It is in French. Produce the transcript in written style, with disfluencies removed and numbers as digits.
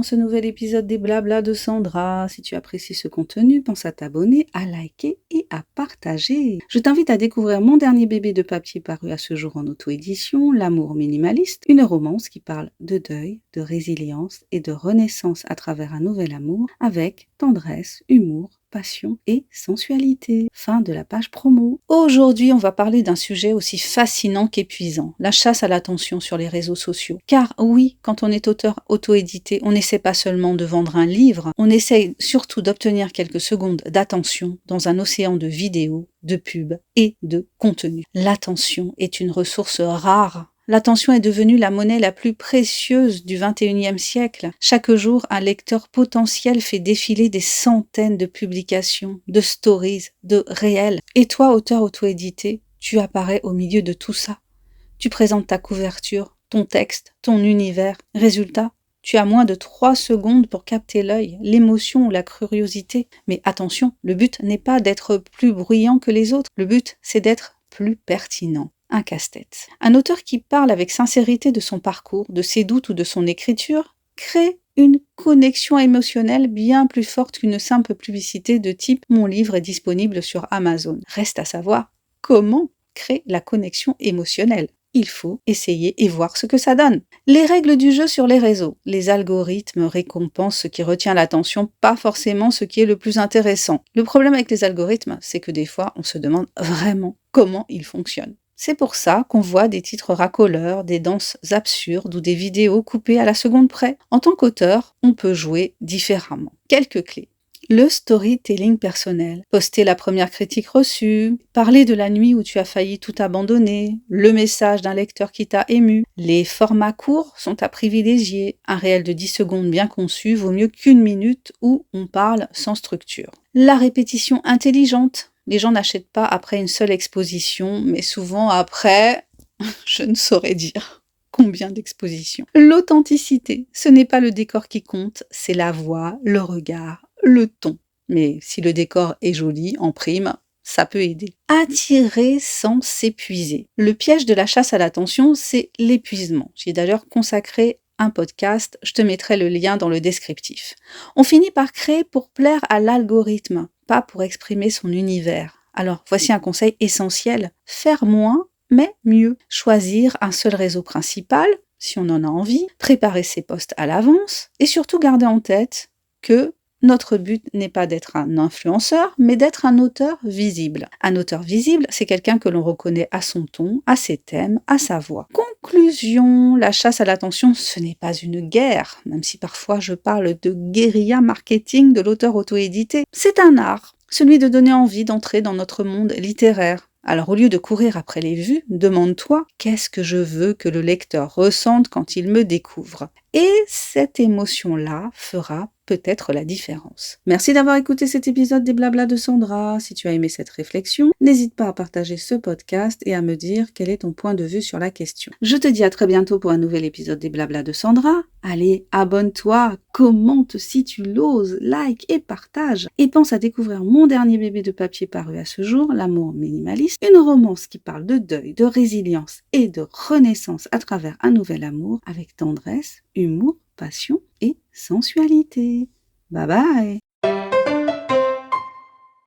dans ce nouvel épisode des Blabla de Sandra. Si tu apprécies ce contenu, pense à t'abonner, à liker et à partager. Je t'invite à découvrir mon dernier bébé de papier paru à ce jour en auto-édition, L'amour minimaliste, une romance qui parle de deuil, de résilience et de renaissance à travers un nouvel amour avec tendresse, humour, passion et sensualité. Fin de la page promo. Aujourd'hui, on va parler d'un sujet aussi fascinant qu'épuisant, la chasse à l'attention sur les réseaux sociaux. Car oui, quand on est auteur auto-édité, on n'essaie pas seulement de vendre un livre, on essaie surtout d'obtenir quelques secondes d'attention dans un océan de vidéos, de pubs et de contenu. L'attention est une ressource rare. L'attention est devenue la monnaie la plus précieuse du XXIe siècle. Chaque jour, un lecteur potentiel fait défiler des centaines de publications, de stories, de réels. Et toi, auteur auto-édité, tu apparais au milieu de tout ça. Tu présentes ta couverture, ton texte, ton univers. Résultat, tu as moins de 3 secondes pour capter l'œil, l'émotion ou la curiosité. Mais attention, le but n'est pas d'être plus bruyant que les autres. Le but, c'est d'être plus pertinent. Un casse-tête. Un auteur qui parle avec sincérité de son parcours, de ses doutes ou de son écriture, crée une connexion émotionnelle bien plus forte qu'une simple publicité de type « Mon livre est disponible sur Amazon ». Reste à savoir comment créer la connexion émotionnelle. Il faut essayer et voir ce que ça donne. Les règles du jeu sur les réseaux. Les algorithmes récompensent ce qui retient l'attention, pas forcément ce qui est le plus intéressant. Le problème avec les algorithmes, c'est que des fois, on se demande vraiment comment ils fonctionnent. C'est pour ça qu'on voit des titres racoleurs, des danses absurdes ou des vidéos coupées à la seconde près. En tant qu'auteur, on peut jouer différemment. Quelques clés. Le storytelling personnel. Poster la première critique reçue, parler de la nuit où tu as failli tout abandonner, le message d'un lecteur qui t'a ému. Les formats courts sont à privilégier. Un réel de 10 secondes bien conçu vaut mieux qu'une minute où on parle sans structure. La répétition intelligente. Les gens n'achètent pas après une seule exposition, mais souvent après, je ne saurais dire combien d'expositions. L'authenticité, ce n'est pas le décor qui compte, c'est la voix, le regard, le ton. Mais si le décor est joli, en prime, ça peut aider. Attirer sans s'épuiser. Le piège de la chasse à l'attention, c'est l'épuisement. J'y ai d'ailleurs consacré un podcast, je te mettrai le lien dans le descriptif. On finit par créer pour plaire à l'algorithme, pas pour exprimer son univers. Alors, voici un conseil essentiel. Faire moins, mais mieux. Choisir un seul réseau principal, si on en a envie, préparer ses posts à l'avance, et surtout garder en tête que notre but n'est pas d'être un influenceur, mais d'être un auteur visible. Un auteur visible, c'est quelqu'un que l'on reconnaît à son ton, à ses thèmes, à sa voix. Conclusion, la chasse à l'attention, ce n'est pas une guerre, même si parfois je parle de guérilla marketing de l'auteur auto-édité. C'est un art, celui de donner envie d'entrer dans notre monde littéraire. Alors au lieu de courir après les vues, demande-toi qu'est-ce que je veux que le lecteur ressente quand il me découvre. Et cette émotion-là fera peut-être la différence. Merci d'avoir écouté cet épisode des Blabla de Sandra. Si tu as aimé cette réflexion, n'hésite pas à partager ce podcast et à me dire quel est ton point de vue sur la question. Je te dis à très bientôt pour un nouvel épisode des Blabla de Sandra. Allez, abonne-toi, commente si tu l'oses, like et partage. Et pense à découvrir mon dernier bébé de papier paru à ce jour, L'amour minimaliste, une romance qui parle de deuil, de résilience et de renaissance à travers un nouvel amour avec tendresse, humour, passion et sensualité. Bye bye!